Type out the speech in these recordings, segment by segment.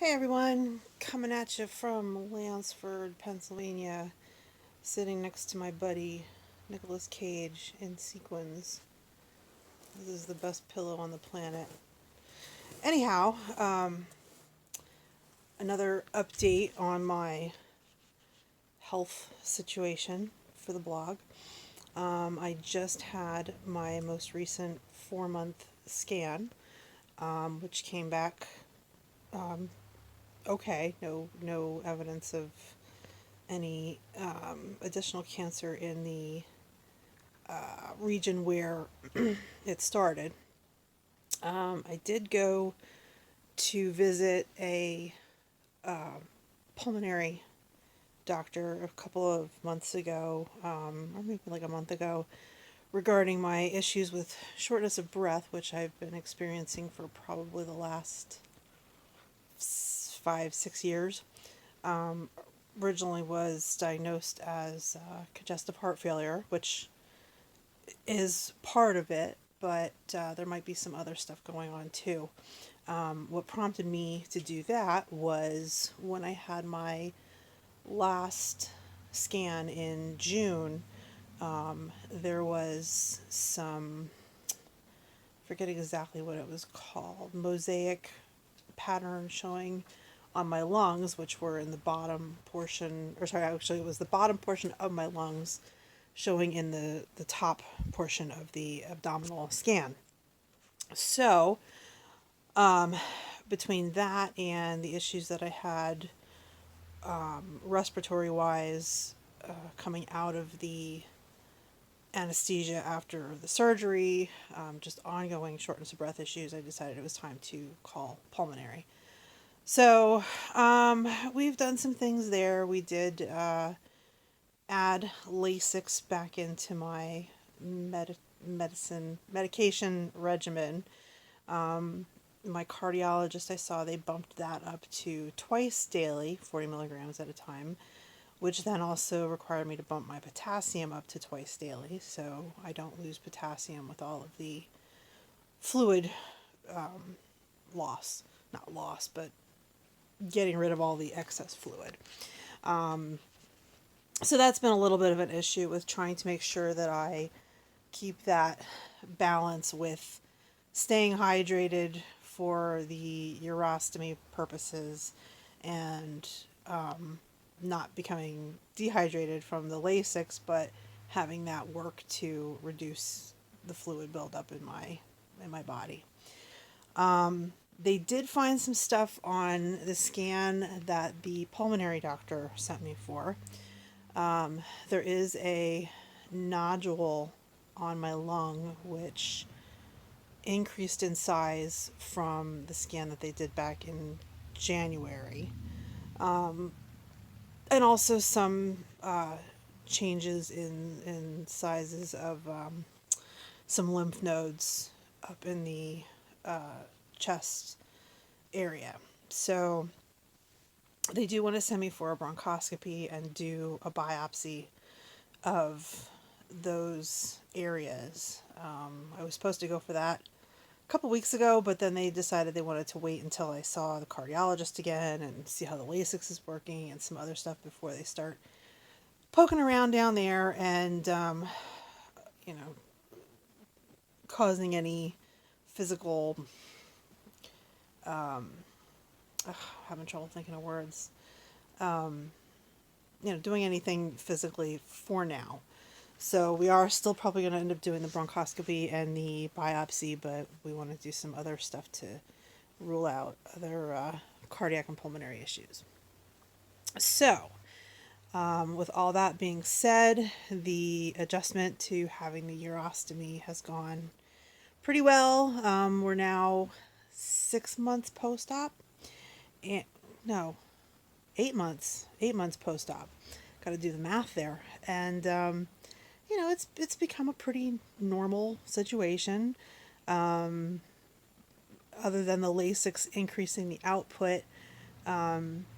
Hey everyone, coming at you from Lansford, Pennsylvania, sitting next to my buddy Nicolas Cage in sequins. This is the best pillow on the planet. Anyhow, another update on my health situation for the blog. I just had my most recent 4 month scan, which came back okay. No evidence of any additional cancer in the region where it started. I did go to visit a pulmonary doctor a couple of months ago, or maybe like a month ago, regarding my issues with shortness of breath, which I've been experiencing for probably the last 5, 6 years. Originally was diagnosed as congestive heart failure, which is part of it, but there might be some other stuff going on too. What prompted me to do that was when I had my last scan in June. There was some, forget exactly what it was called, mosaic pattern showing on my lungs, which were in the bottom portion, or sorry, actually, it was the bottom portion of my lungs showing in the top portion of the abdominal scan. So, between that and the issues that I had respiratory wise, coming out of the anesthesia after the surgery, just ongoing shortness of breath issues, I decided it was time to call pulmonary. So, we've done some things there. We did add Lasix back into my medication regimen. My cardiologist, I saw they bumped that up to twice daily, 40 milligrams at a time, which then also required me to bump my potassium up to twice daily, so I don't lose potassium with all of the fluid loss. Not loss, but getting rid of all the excess fluid. So that's been a little bit of an issue with trying to make sure that I keep that balance with staying hydrated for the urostomy purposes and not becoming dehydrated from the Lasix, but having that work to reduce the fluid buildup in my body. They did find some stuff on the scan that the pulmonary doctor sent me for. There is a nodule on my lung which increased in size from the scan that they did back in January. And also some changes in sizes of some lymph nodes up in the chest area. So they do want to send me for a bronchoscopy and do a biopsy of those areas. I was supposed to go for that a couple weeks ago, but then they decided they wanted to wait until I saw the cardiologist again and see how the Lasix is working and some other stuff before they start poking around down there and, you know, causing any physical, having trouble thinking of words, doing anything physically for now. So we are still probably going to end up doing the bronchoscopy and the biopsy, but we want to do some other stuff to rule out other cardiac and pulmonary issues. So, with all that being said, the adjustment to having the urostomy has gone pretty well. We're now 6 months post-op. And, no, 8 months. 8 months post-op. Got to do the math there. And it's become a pretty normal situation. Other than the Lasix increasing the output,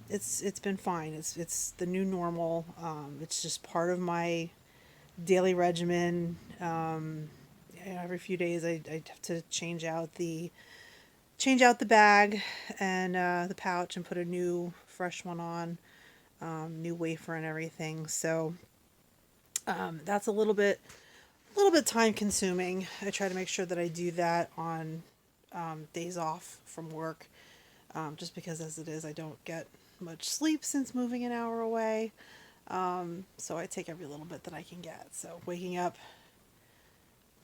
it's been fine. It's the new normal. It's just part of my daily regimen. Every few days I have to change out the change out the bag and the pouch and put a new fresh one on, new wafer and everything. So that's a little bit time consuming. I try to make sure that I do that on days off from work, just because as it is, I don't get much sleep since moving an hour away. So I take every little bit that I can get. So waking up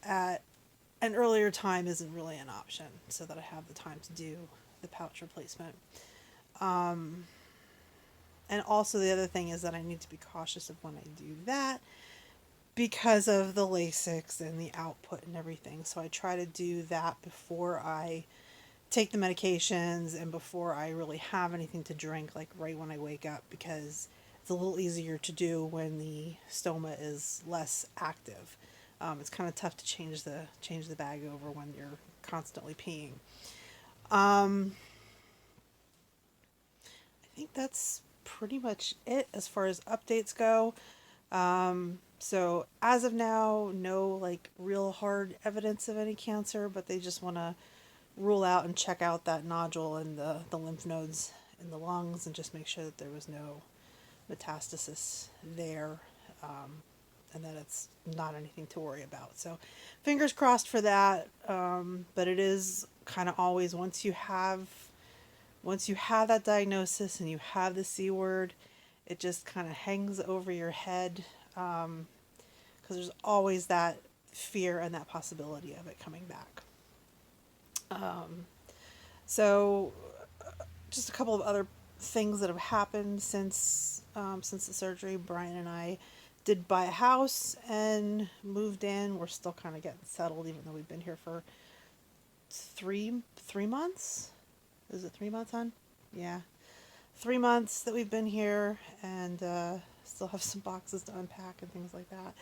at an earlier time isn't really an option, so that I have the time to do the pouch replacement. And also the other thing is that I need to be cautious of when I do that because of the Lasix and the output and everything. So I try to do that before I take the medications and before I really have anything to drink, like right when I wake up, because it's a little easier to do when the stoma is less active. It's kind of tough to change the bag over when you're constantly peeing. I think that's pretty much it as far as updates go. So as of now, no like real hard evidence of any cancer, but they just want to rule out and check out that nodule in the lymph nodes in the lungs and just make sure that there was no metastasis there, and that it's not anything to worry about. So fingers crossed for that. But it is kind of always once you have that diagnosis and you have the C word, it just kind of hangs over your head, because there's always that fear and that possibility of it coming back. So, just a couple of other things that have happened since the surgery. Brian and I did buy a house and moved in. We're still kind of getting settled, even though we've been here for three months. Is it 3 months, hon? Yeah, 3 months that we've been here, and still have some boxes to unpack and things like that.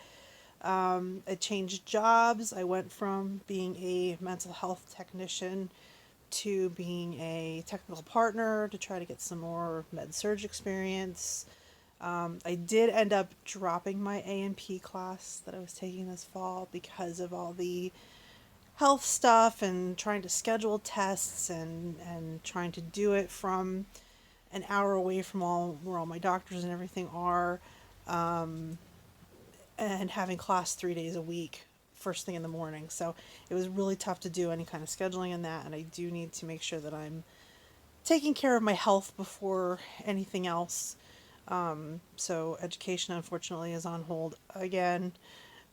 I changed jobs. I went from being a mental health technician to being a technical partner to try to get some more med surg experience. I did end up dropping my A&P class that I was taking this fall because of all the health stuff and trying to schedule tests and trying to do it from an hour away from where all my doctors and everything are, and having class 3 days a week first thing in the morning. So it was really tough to do any kind of scheduling in that, and I do need to make sure that I'm taking care of my health before anything else. So education unfortunately is on hold again.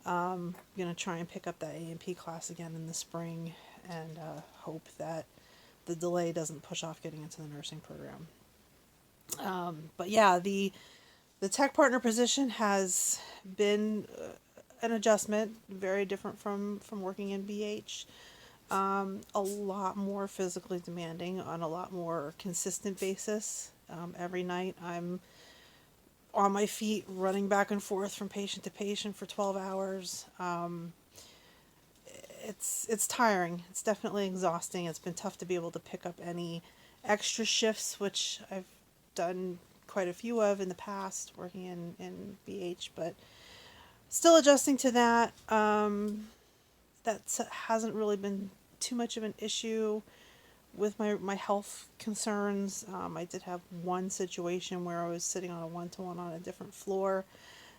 I'm gonna try and pick up that A&P class again in the spring, and hope that the delay doesn't push off getting into the nursing program. But yeah, the tech partner position has been an adjustment, very different from working in BH. A lot more physically demanding on a lot more consistent basis. Every night I'm on my feet running back and forth from patient to patient for 12 hours. It's tiring. It's definitely exhausting. It's been tough to be able to pick up any extra shifts, which I've done quite a few of in the past working in BH, but still adjusting to that. That hasn't really been too much of an issue with my health concerns. I did have one situation where I was sitting on a one-to-one on a different floor,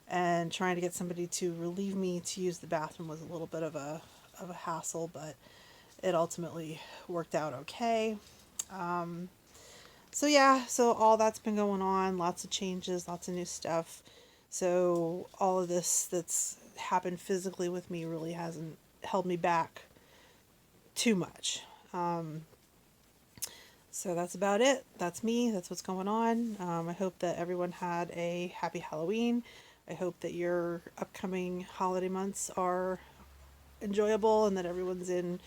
and trying to get somebody to relieve me to use the bathroom was a little bit of a hassle, but it ultimately worked out okay. So yeah, so all that's been going on, lots of changes, lots of new stuff. So all of this that's happened physically with me really hasn't held me back too much. So that's about it. That's me. That's what's going on. I hope that everyone had a happy Halloween. I hope that your upcoming holiday months are enjoyable and that everyone's in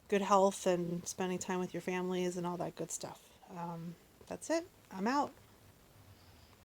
good health and spending time with your families and all that good stuff. That's it. I'm out.